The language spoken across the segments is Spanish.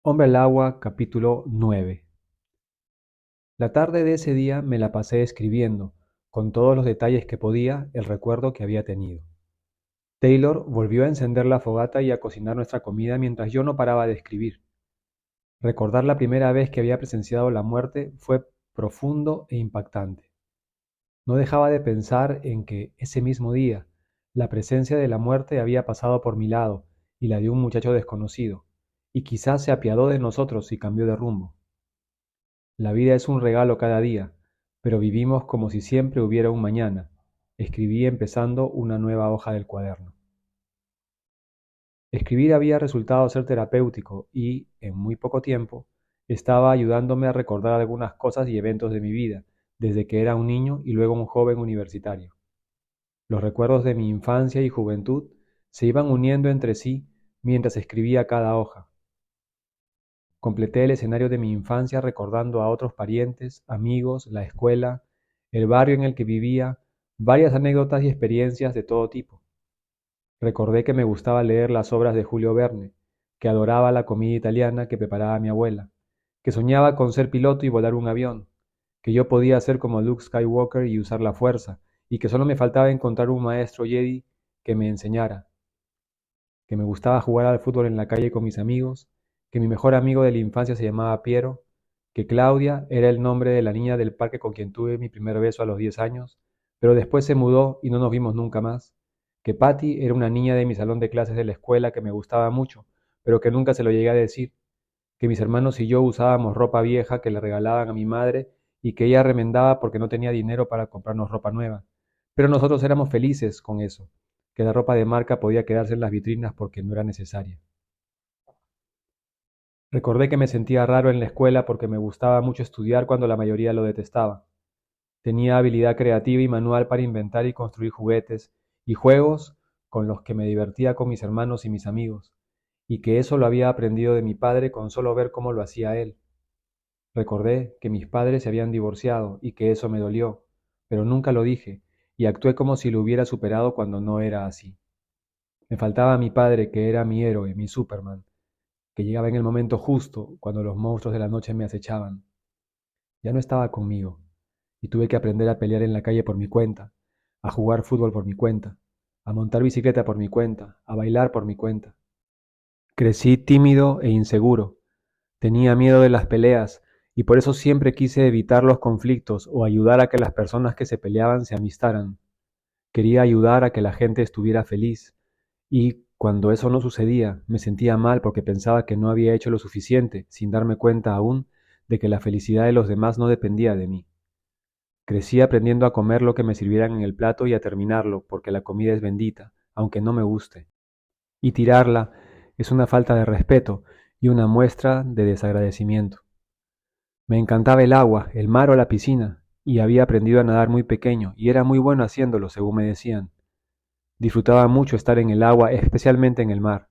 Hombre al agua, capítulo 9. La tarde de ese día me la pasé escribiendo, con todos los detalles que podía, el recuerdo que había tenido. Taylor volvió a encender la fogata y a cocinar nuestra comida mientras yo no paraba de escribir. Recordar la primera vez que había presenciado la muerte fue profundo e impactante. No dejaba de pensar en que, ese mismo día, la presencia de la muerte había pasado por mi lado y la de un muchacho desconocido, y quizás se apiadó de nosotros y cambió de rumbo. La vida es un regalo cada día, pero vivimos como si siempre hubiera un mañana, escribí empezando una nueva hoja del cuaderno. Escribir había resultado ser terapéutico y, en muy poco tiempo, estaba ayudándome a recordar algunas cosas y eventos de mi vida, desde que era un niño y luego un joven universitario. Los recuerdos de mi infancia y juventud se iban uniendo entre sí mientras escribía cada hoja. Completé el escenario de mi infancia recordando a otros parientes, amigos, la escuela, el barrio en el que vivía, varias anécdotas y experiencias de todo tipo. Recordé que me gustaba leer las obras de Julio Verne, que adoraba la comida italiana que preparaba mi abuela, que soñaba con ser piloto y volar un avión, que yo podía ser como Luke Skywalker y usar la fuerza, y que solo me faltaba encontrar un maestro Jedi que me enseñara, que me gustaba jugar al fútbol en la calle con mis amigos, que mi mejor amigo de la infancia se llamaba Piero, que Claudia era el nombre de la niña del parque con quien tuve mi primer beso a los 10 años, pero después se mudó y no nos vimos nunca más, que Patty era una niña de mi salón de clases de la escuela que me gustaba mucho, pero que nunca se lo llegué a decir, que mis hermanos y yo usábamos ropa vieja que le regalaban a mi madre y que ella remendaba porque no tenía dinero para comprarnos ropa nueva. Pero nosotros éramos felices con eso, que la ropa de marca podía quedarse en las vitrinas porque no era necesaria. Recordé que me sentía raro en la escuela porque me gustaba mucho estudiar cuando la mayoría lo detestaba. Tenía habilidad creativa y manual para inventar y construir juguetes y juegos con los que me divertía con mis hermanos y mis amigos, y que eso lo había aprendido de mi padre con solo ver cómo lo hacía él. Recordé que mis padres se habían divorciado y que eso me dolió, pero nunca lo dije y actué como si lo hubiera superado cuando no era así. Me faltaba mi padre, que era mi héroe, mi Superman, que llegaba en el momento justo cuando los monstruos de la noche me acechaban. Ya no estaba conmigo y tuve que aprender a pelear en la calle por mi cuenta, a jugar fútbol por mi cuenta, a montar bicicleta por mi cuenta, a bailar por mi cuenta. Crecí tímido e inseguro. Tenía miedo de las peleas y por eso siempre quise evitar los conflictos o ayudar a que las personas que se peleaban se amistaran. Quería ayudar a que la gente estuviera feliz y cuando eso no sucedía me sentía mal porque pensaba que no había hecho lo suficiente, sin darme cuenta aún de que la felicidad de los demás no dependía de mí. Crecí aprendiendo a comer lo que me sirvieran en el plato y a terminarlo porque la comida es bendita, aunque no me guste. Y tirarla es una falta de respeto y una muestra de desagradecimiento. Me encantaba el agua, el mar o la piscina, y había aprendido a nadar muy pequeño, y era muy bueno haciéndolo, según me decían. Disfrutaba mucho estar en el agua, especialmente en el mar.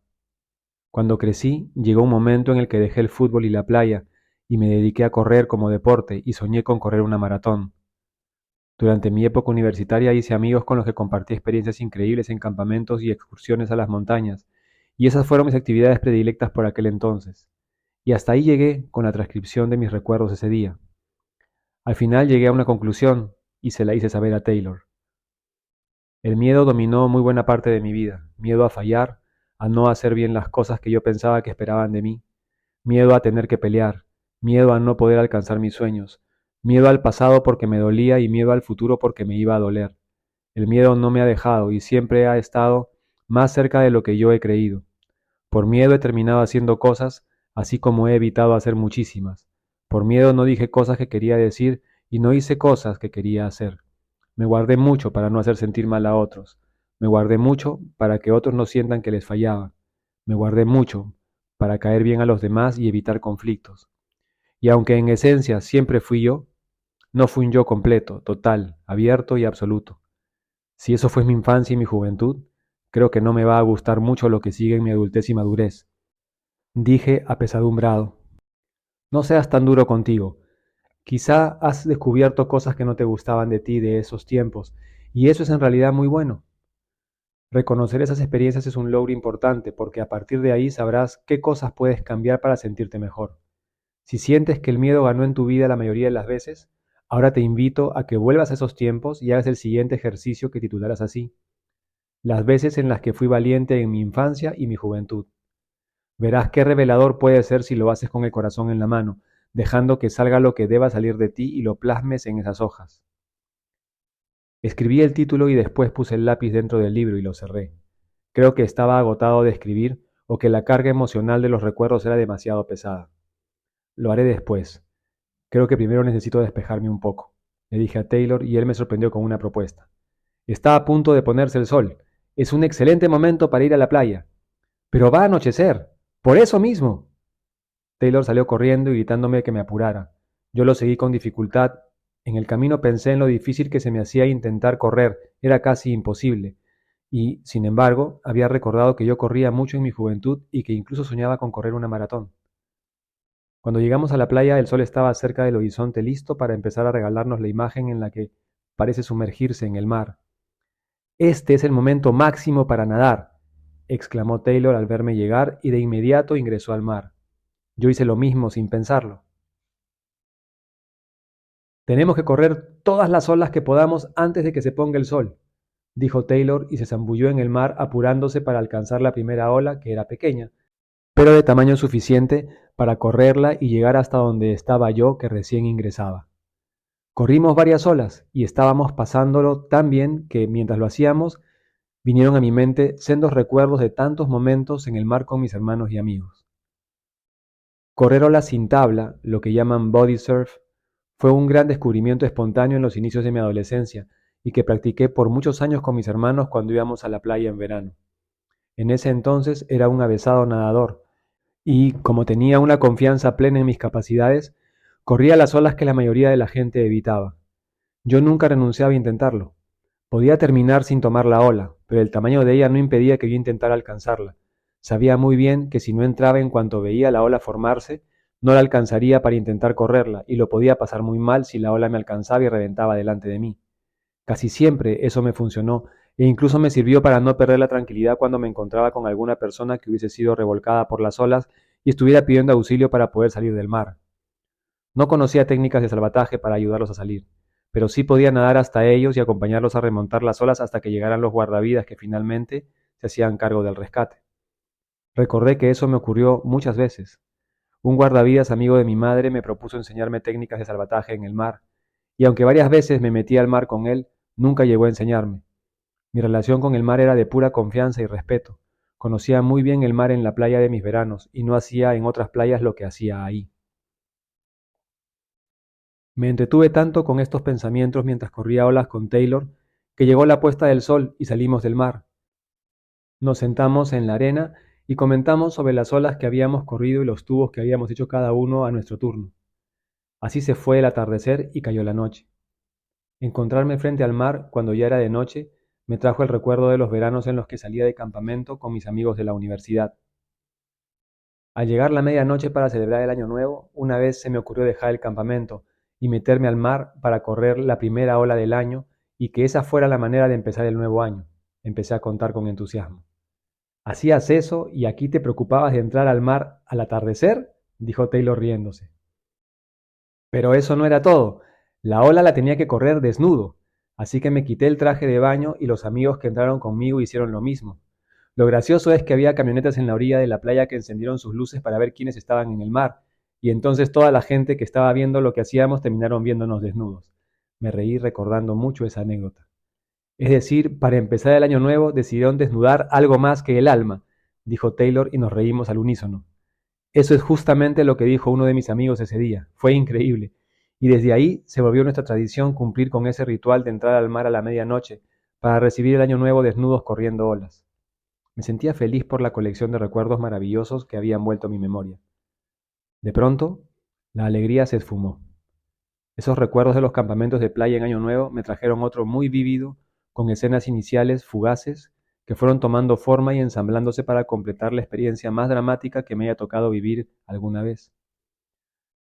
Cuando crecí, llegó un momento en el que dejé el fútbol y la playa, y me dediqué a correr como deporte, y soñé con correr una maratón. Durante mi época universitaria hice amigos con los que compartí experiencias increíbles en campamentos y excursiones a las montañas, y esas fueron mis actividades predilectas por aquel entonces. Y hasta ahí llegué con la transcripción de mis recuerdos ese día. Al final llegué a una conclusión y se la hice saber a Taylor. El miedo dominó muy buena parte de mi vida, miedo a fallar, a no hacer bien las cosas que yo pensaba que esperaban de mí, miedo a tener que pelear, miedo a no poder alcanzar mis sueños, miedo al pasado porque me dolía y miedo al futuro porque me iba a doler. El miedo no me ha dejado y siempre ha estado más cerca de lo que yo he creído. Por miedo he terminado haciendo cosas, así como he evitado hacer muchísimas. Por miedo no dije cosas que quería decir y no hice cosas que quería hacer. Me guardé mucho para no hacer sentir mal a otros. Me guardé mucho para que otros no sientan que les fallaba. Me guardé mucho para caer bien a los demás y evitar conflictos. Y aunque en esencia siempre fui yo, no fui un yo completo, total, abierto y absoluto. Si eso fue mi infancia y mi juventud, creo que no me va a gustar mucho lo que sigue en mi adultez y madurez. Dije apesadumbrado. No seas tan duro contigo. Quizá has descubierto cosas que no te gustaban de ti de esos tiempos, y eso es en realidad muy bueno. Reconocer esas experiencias es un logro importante porque a partir de ahí sabrás qué cosas puedes cambiar para sentirte mejor. Si sientes que el miedo ganó en tu vida la mayoría de las veces, ahora te invito a que vuelvas a esos tiempos y hagas el siguiente ejercicio que titularás así: las veces en las que fui valiente en mi infancia y mi juventud. Verás qué revelador puede ser si lo haces con el corazón en la mano, dejando que salga lo que deba salir de ti y lo plasmes en esas hojas. Escribí el título y después puse el lápiz dentro del libro y lo cerré. Creo que estaba agotado de escribir o que la carga emocional de los recuerdos era demasiado pesada. Lo haré después. Creo que primero necesito despejarme un poco, le dije a Taylor y él me sorprendió con una propuesta. Está a punto de ponerse el sol. Es un excelente momento para ir a la playa. Pero va a anochecer. Por eso mismo. Taylor salió corriendo y gritándome que me apurara. Yo lo seguí con dificultad. En el camino pensé en lo difícil que se me hacía intentar correr. Era casi imposible. Y, sin embargo, había recordado que yo corría mucho en mi juventud y que incluso soñaba con correr una maratón. Cuando llegamos a la playa, el sol estaba cerca del horizonte, listo para empezar a regalarnos la imagen en la que parece sumergirse en el mar. Este es el momento máximo para nadar, exclamó Taylor al verme llegar y de inmediato ingresó al mar. Yo hice lo mismo sin pensarlo. Tenemos que correr todas las olas que podamos antes de que se ponga el sol, dijo Taylor y se zambulló en el mar apurándose para alcanzar la primera ola, que era pequeña, pero de tamaño suficiente para correrla y llegar hasta donde estaba yo, que recién ingresaba. Corrimos varias olas y estábamos pasándolo tan bien que, mientras lo hacíamos, vinieron a mi mente sendos recuerdos de tantos momentos en el mar con mis hermanos y amigos. Correr olas sin tabla, lo que llaman body surf, fue un gran descubrimiento espontáneo en los inicios de mi adolescencia y que practiqué por muchos años con mis hermanos cuando íbamos a la playa en verano. En ese entonces era un avesado nadador y, como tenía una confianza plena en mis capacidades, corría las olas que la mayoría de la gente evitaba. Yo nunca renunciaba a intentarlo. Podía terminar sin tomar la ola, pero el tamaño de ella no impedía que yo intentara alcanzarla. Sabía muy bien que si no entraba en cuanto veía la ola formarse, no la alcanzaría para intentar correrla, y lo podía pasar muy mal si la ola me alcanzaba y reventaba delante de mí. Casi siempre eso me funcionó, e incluso me sirvió para no perder la tranquilidad cuando me encontraba con alguna persona que hubiese sido revolcada por las olas y estuviera pidiendo auxilio para poder salir del mar. No conocía técnicas de salvataje para ayudarlos a salir, pero sí podía nadar hasta ellos y acompañarlos a remontar las olas hasta que llegaran los guardavidas que finalmente se hacían cargo del rescate. Recordé que eso me ocurrió muchas veces. Un guardavidas amigo de mi madre me propuso enseñarme técnicas de salvataje en el mar, y aunque varias veces me metí al mar con él, nunca llegó a enseñarme. Mi relación con el mar era de pura confianza y respeto. Conocía muy bien el mar en la playa de mis veranos y no hacía en otras playas lo que hacía ahí. Me entretuve tanto con estos pensamientos mientras corría olas con Taylor, que llegó la puesta del sol y salimos del mar. Nos sentamos en la arena y comentamos sobre las olas que habíamos corrido y los tubos que habíamos hecho cada uno a nuestro turno. Así se fue el atardecer y cayó la noche. Encontrarme frente al mar cuando ya era de noche me trajo el recuerdo de los veranos en los que salía de campamento con mis amigos de la universidad. Al llegar la medianoche para celebrar el año nuevo, una vez se me ocurrió dejar el campamento y meterme al mar para correr la primera ola del año y que esa fuera la manera de empezar el nuevo año. Empecé a contar con entusiasmo. ¿Hacías eso y aquí te preocupabas de entrar al mar al atardecer?, dijo Taylor riéndose. Pero eso no era todo. La ola la tenía que correr desnudo, así que me quité el traje de baño y los amigos que entraron conmigo hicieron lo mismo. Lo gracioso es que había camionetas en la orilla de la playa que encendieron sus luces para ver quiénes estaban en el mar, y entonces toda la gente que estaba viendo lo que hacíamos terminaron viéndonos desnudos. Me reí recordando mucho esa anécdota. Es decir, para empezar el año nuevo decidieron desnudar algo más que el alma, dijo Taylor y nos reímos al unísono. Eso es justamente lo que dijo uno de mis amigos ese día. Fue increíble. Y desde ahí se volvió nuestra tradición cumplir con ese ritual de entrar al mar a la medianoche para recibir el año nuevo desnudos corriendo olas. Me sentía feliz por la colección de recuerdos maravillosos que habían vuelto a mi memoria. De pronto, la alegría se esfumó. Esos recuerdos de los campamentos de playa en Año Nuevo me trajeron otro muy vívido, con escenas iniciales fugaces que fueron tomando forma y ensamblándose para completar la experiencia más dramática que me haya tocado vivir alguna vez.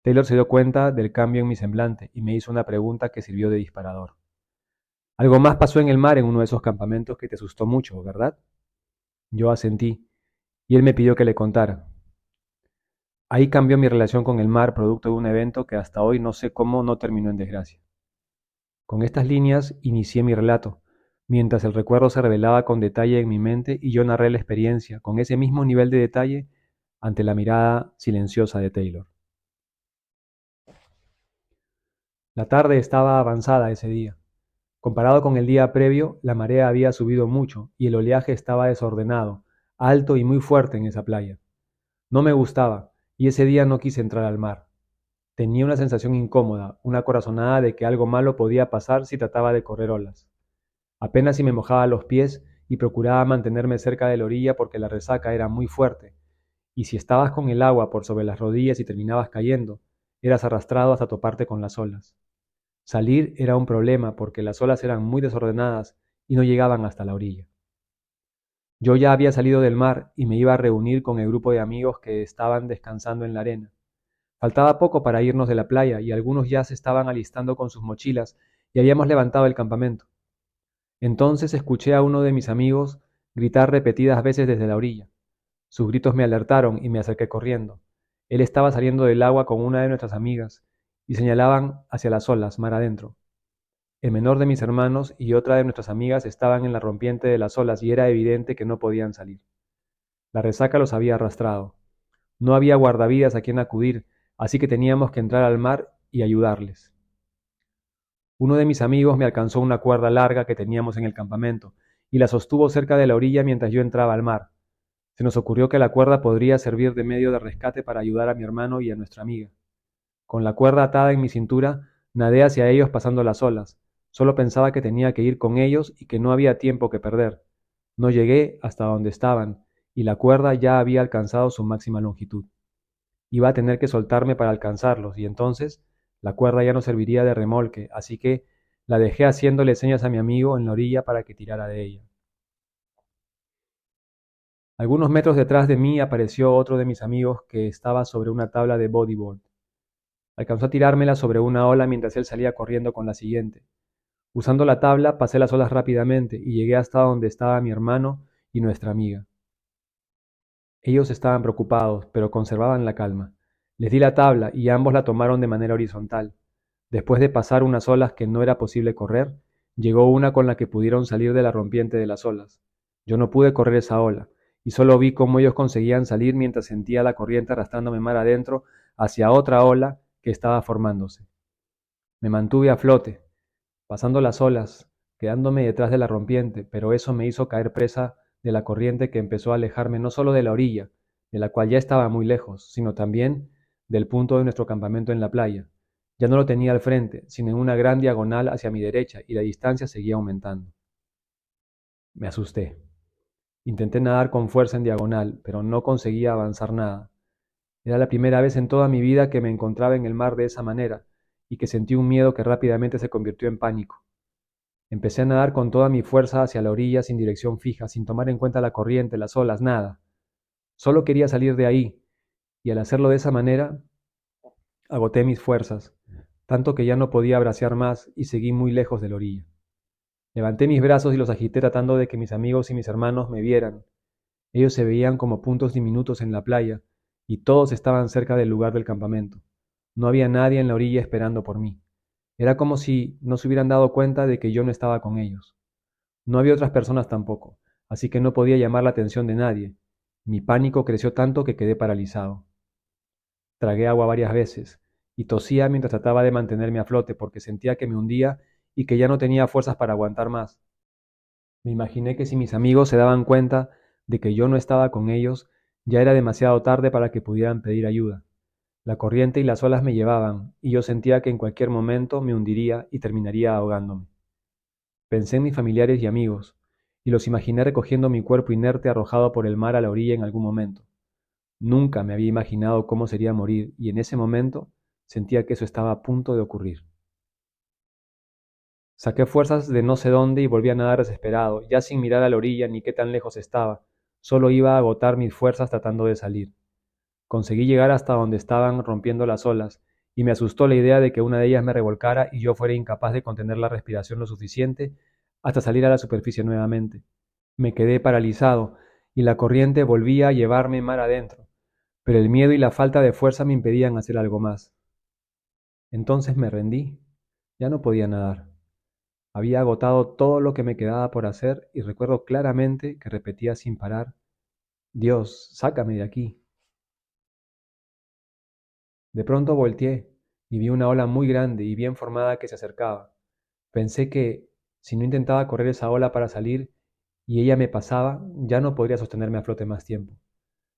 Taylor se dio cuenta del cambio en mi semblante y me hizo una pregunta que sirvió de disparador. Algo más pasó en el mar en uno de esos campamentos que te asustó mucho, ¿verdad? Yo asentí, y él me pidió que le contara. Ahí cambió mi relación con el mar producto de un evento que hasta hoy no sé cómo no terminó en desgracia. Con estas líneas inicié mi relato, mientras el recuerdo se revelaba con detalle en mi mente y yo narré la experiencia con ese mismo nivel de detalle ante la mirada silenciosa de Taylor. La tarde estaba avanzada ese día. Comparado con el día previo, la marea había subido mucho y el oleaje estaba desordenado, alto y muy fuerte en esa playa. No me gustaba, y ese día no quise entrar al mar. Tenía una sensación incómoda, una corazonada de que algo malo podía pasar si trataba de correr olas. Apenas si me mojaba los pies y procuraba mantenerme cerca de la orilla porque la resaca era muy fuerte, y si estabas con el agua por sobre las rodillas y terminabas cayendo, eras arrastrado hasta toparte con las olas. Salir era un problema porque las olas eran muy desordenadas y no llegaban hasta la orilla. Yo ya había salido del mar y me iba a reunir con el grupo de amigos que estaban descansando en la arena. Faltaba poco para irnos de la playa y algunos ya se estaban alistando con sus mochilas y habíamos levantado el campamento. Entonces escuché a uno de mis amigos gritar repetidas veces desde la orilla. Sus gritos me alertaron y me acerqué corriendo. Él estaba saliendo del agua con una de nuestras amigas y señalaban hacia las olas, mar adentro. El menor de mis hermanos y otra de nuestras amigas estaban en la rompiente de las olas y era evidente que no podían salir. La resaca los había arrastrado. No había guardavidas a quien acudir, así que teníamos que entrar al mar y ayudarles. Uno de mis amigos me alcanzó una cuerda larga que teníamos en el campamento y la sostuvo cerca de la orilla mientras yo entraba al mar. Se nos ocurrió que la cuerda podría servir de medio de rescate para ayudar a mi hermano y a nuestra amiga. Con la cuerda atada en mi cintura, nadé hacia ellos pasando las olas. Solo pensaba que tenía que ir con ellos y que no había tiempo que perder. No llegué hasta donde estaban, y la cuerda ya había alcanzado su máxima longitud. Iba a tener que soltarme para alcanzarlos, y entonces la cuerda ya no serviría de remolque, así que la dejé haciéndole señas a mi amigo en la orilla para que tirara de ella. Algunos metros detrás de mí apareció otro de mis amigos que estaba sobre una tabla de bodyboard. Alcanzó a tirármela sobre una ola mientras él salía corriendo con la siguiente. Usando la tabla, pasé las olas rápidamente y llegué hasta donde estaba mi hermano y nuestra amiga. Ellos estaban preocupados, pero conservaban la calma. Les di la tabla y ambos la tomaron de manera horizontal. Después de pasar unas olas que no era posible correr, llegó una con la que pudieron salir de la rompiente de las olas. Yo no pude correr esa ola, y solo vi cómo ellos conseguían salir mientras sentía la corriente arrastrándome mar adentro hacia otra ola que estaba formándose. Me mantuve a flote, pasando las olas, quedándome detrás de la rompiente, pero eso me hizo caer presa de la corriente que empezó a alejarme no solo de la orilla, de la cual ya estaba muy lejos, sino también del punto de nuestro campamento en la playa. Ya no lo tenía al frente, sino en una gran diagonal hacia mi derecha, y la distancia seguía aumentando. Me asusté. Intenté nadar con fuerza en diagonal, pero no conseguía avanzar nada. Era la primera vez en toda mi vida que me encontraba en el mar de esa manera, y que sentí un miedo que rápidamente se convirtió en pánico. Empecé a nadar con toda mi fuerza hacia la orilla sin dirección fija, sin tomar en cuenta la corriente, las olas, nada. Solo quería salir de ahí, y al hacerlo de esa manera, agoté mis fuerzas, tanto que ya no podía bracear más y seguí muy lejos de la orilla. Levanté mis brazos y los agité tratando de que mis amigos y mis hermanos me vieran. Ellos se veían como puntos diminutos en la playa, y todos estaban cerca del lugar del campamento. No había nadie en la orilla esperando por mí. Era como si no se hubieran dado cuenta de que yo no estaba con ellos. No había otras personas tampoco, así que no podía llamar la atención de nadie. Mi pánico creció tanto que quedé paralizado. Tragué agua varias veces y tosía mientras trataba de mantenerme a flote porque sentía que me hundía y que ya no tenía fuerzas para aguantar más. Me imaginé que si mis amigos se daban cuenta de que yo no estaba con ellos, ya era demasiado tarde para que pudieran pedir ayuda. La corriente y las olas me llevaban, y yo sentía que en cualquier momento me hundiría y terminaría ahogándome. Pensé en mis familiares y amigos, y los imaginé recogiendo mi cuerpo inerte arrojado por el mar a la orilla en algún momento. Nunca me había imaginado cómo sería morir, y en ese momento sentía que eso estaba a punto de ocurrir. Saqué fuerzas de no sé dónde y volví a nadar desesperado, ya sin mirar a la orilla ni qué tan lejos estaba. Solo iba a agotar mis fuerzas tratando de salir. Conseguí llegar hasta donde estaban rompiendo las olas, y me asustó la idea de que una de ellas me revolcara y yo fuera incapaz de contener la respiración lo suficiente hasta salir a la superficie nuevamente. Me quedé paralizado y la corriente volvía a llevarme mar adentro, pero el miedo y la falta de fuerza me impedían hacer algo más. Entonces me rendí. Ya no podía nadar. Había agotado todo lo que me quedaba por hacer y recuerdo claramente que repetía sin parar: Dios, sácame de aquí. De pronto volteé y vi una ola muy grande y bien formada que se acercaba. Pensé que, si no intentaba correr esa ola para salir y ella me pasaba, ya no podría sostenerme a flote más tiempo.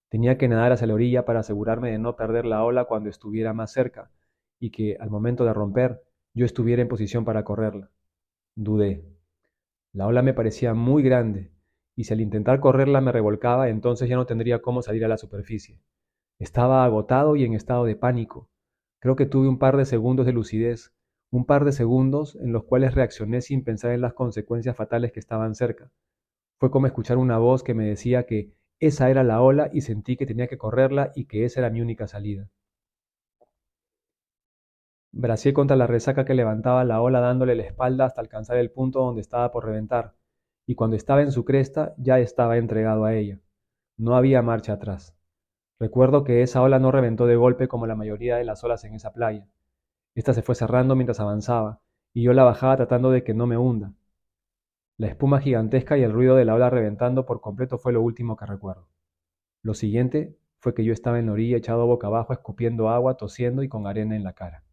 Tenía que nadar hacia la orilla para asegurarme de no perder la ola cuando estuviera más cerca y que, al momento de romper, yo estuviera en posición para correrla. Dudé. La ola me parecía muy grande, y si al intentar correrla me revolcaba, entonces ya no tendría cómo salir a la superficie. Estaba agotado y en estado de pánico. Creo que tuve un par de segundos de lucidez, un par de segundos en los cuales reaccioné sin pensar en las consecuencias fatales que estaban cerca. Fue como escuchar una voz que me decía que esa era la ola y sentí que tenía que correrla y que esa era mi única salida. Braceé contra la resaca que levantaba la ola dándole la espalda hasta alcanzar el punto donde estaba por reventar, y cuando estaba en su cresta ya estaba entregado a ella. No había marcha atrás. Recuerdo que esa ola no reventó de golpe como la mayoría de las olas en esa playa. Esta se fue cerrando mientras avanzaba, y yo la bajaba tratando de que no me hunda. La espuma gigantesca y el ruido de la ola reventando por completo fue lo último que recuerdo. Lo siguiente fue que yo estaba en la orilla echado boca abajo escupiendo agua, tosiendo y con arena en la cara.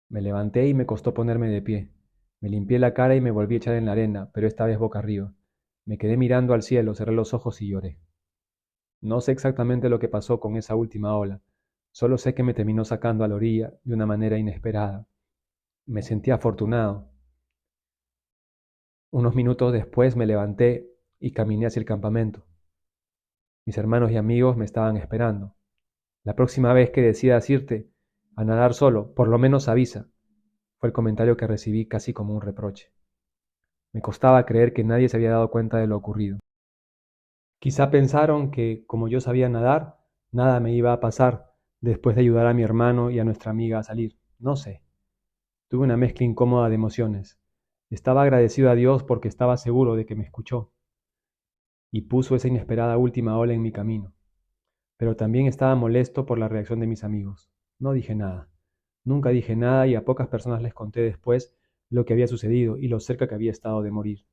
Me levanté y me costó ponerme de pie. Me limpié la cara y me volví a echar en la arena, pero esta vez boca arriba. Me quedé mirando al cielo, cerré los ojos y lloré. No sé exactamente lo que pasó con esa última ola, solo sé que me terminó sacando a la orilla de una manera inesperada. Me sentí afortunado. Unos minutos después me levanté y caminé hacia el campamento. Mis hermanos y amigos me estaban esperando. La próxima vez que decidas irte a nadar solo, por lo menos avisa, fue el comentario que recibí casi como un reproche. Me costaba creer que nadie se había dado cuenta de lo ocurrido. Quizá pensaron que, como yo sabía nadar, nada me iba a pasar después de ayudar a mi hermano y a nuestra amiga a salir. No sé. Tuve una mezcla incómoda de emociones. Estaba agradecido a Dios porque estaba seguro de que me escuchó y puso esa inesperada última ola en mi camino. Pero también estaba molesto por la reacción de mis amigos. No dije nada. Nunca dije nada y a pocas personas les conté después lo que había sucedido y lo cerca que había estado de morir.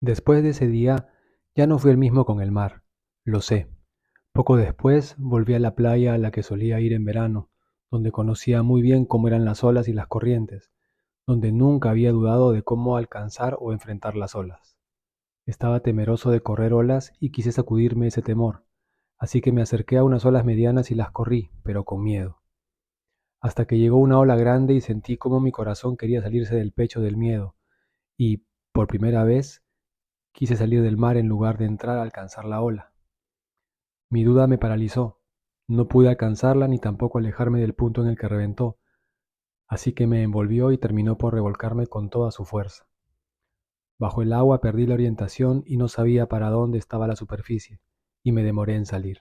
Después de ese día, ya no fui el mismo con el mar, lo sé. Poco después volví a la playa a la que solía ir en verano, donde conocía muy bien cómo eran las olas y las corrientes, donde nunca había dudado de cómo alcanzar o enfrentar las olas. Estaba temeroso de correr olas y quise sacudirme ese temor, así que me acerqué a unas olas medianas y las corrí, pero con miedo. Hasta que llegó una ola grande y sentí cómo mi corazón quería salirse del pecho del miedo, y, por primera vez, quise salir del mar en lugar de entrar a alcanzar la ola. Mi duda me paralizó. No pude alcanzarla ni tampoco alejarme del punto en el que reventó, así que me envolvió y terminó por revolcarme con toda su fuerza. Bajo el agua perdí la orientación y no sabía para dónde estaba la superficie, y me demoré en salir.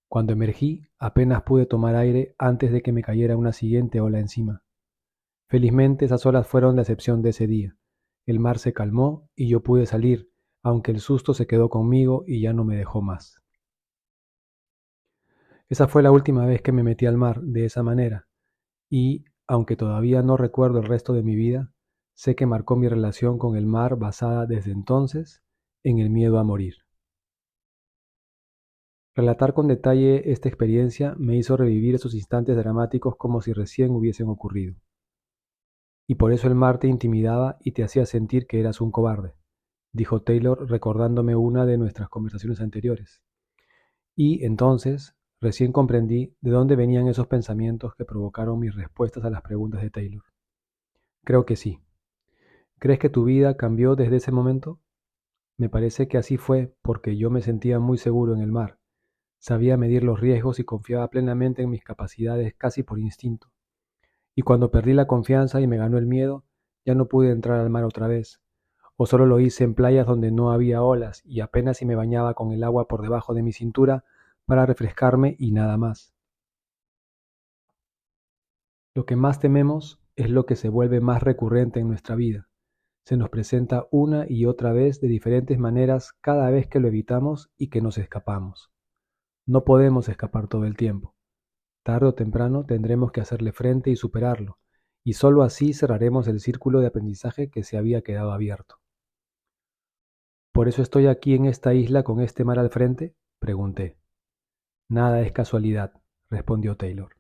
Cuando emergí, apenas pude tomar aire antes de que me cayera una siguiente ola encima. Felizmente esas olas fueron la excepción de ese día. El mar se calmó y yo pude salir, aunque el susto se quedó conmigo y ya no me dejó más. Esa fue la última vez que me metí al mar de esa manera, y, aunque todavía no recuerdo el resto de mi vida, sé que marcó mi relación con el mar basada desde entonces en el miedo a morir. Relatar con detalle esta experiencia me hizo revivir esos instantes dramáticos como si recién hubiesen ocurrido. Y por eso el mar te intimidaba y te hacía sentir que eras un cobarde, dijo Taylor recordándome una de nuestras conversaciones anteriores. Y entonces recién comprendí de dónde venían esos pensamientos que provocaron mis respuestas a las preguntas de Taylor. Creo que sí. ¿Crees que tu vida cambió desde ese momento? Me parece que así fue porque yo me sentía muy seguro en el mar. Sabía medir los riesgos y confiaba plenamente en mis capacidades casi por instinto. Y cuando perdí la confianza y me ganó el miedo, ya no pude entrar al mar otra vez. O solo lo hice en playas donde no había olas y apenas si me bañaba con el agua por debajo de mi cintura para refrescarme y nada más. Lo que más tememos es lo que se vuelve más recurrente en nuestra vida. Se nos presenta una y otra vez de diferentes maneras cada vez que lo evitamos y que nos escapamos. No podemos escapar todo el tiempo. Tarde o temprano tendremos que hacerle frente y superarlo, y sólo así cerraremos el círculo de aprendizaje que se había quedado abierto. ¿Por eso estoy aquí en esta isla con este mar al frente?, pregunté. Nada es casualidad, respondió Taylor.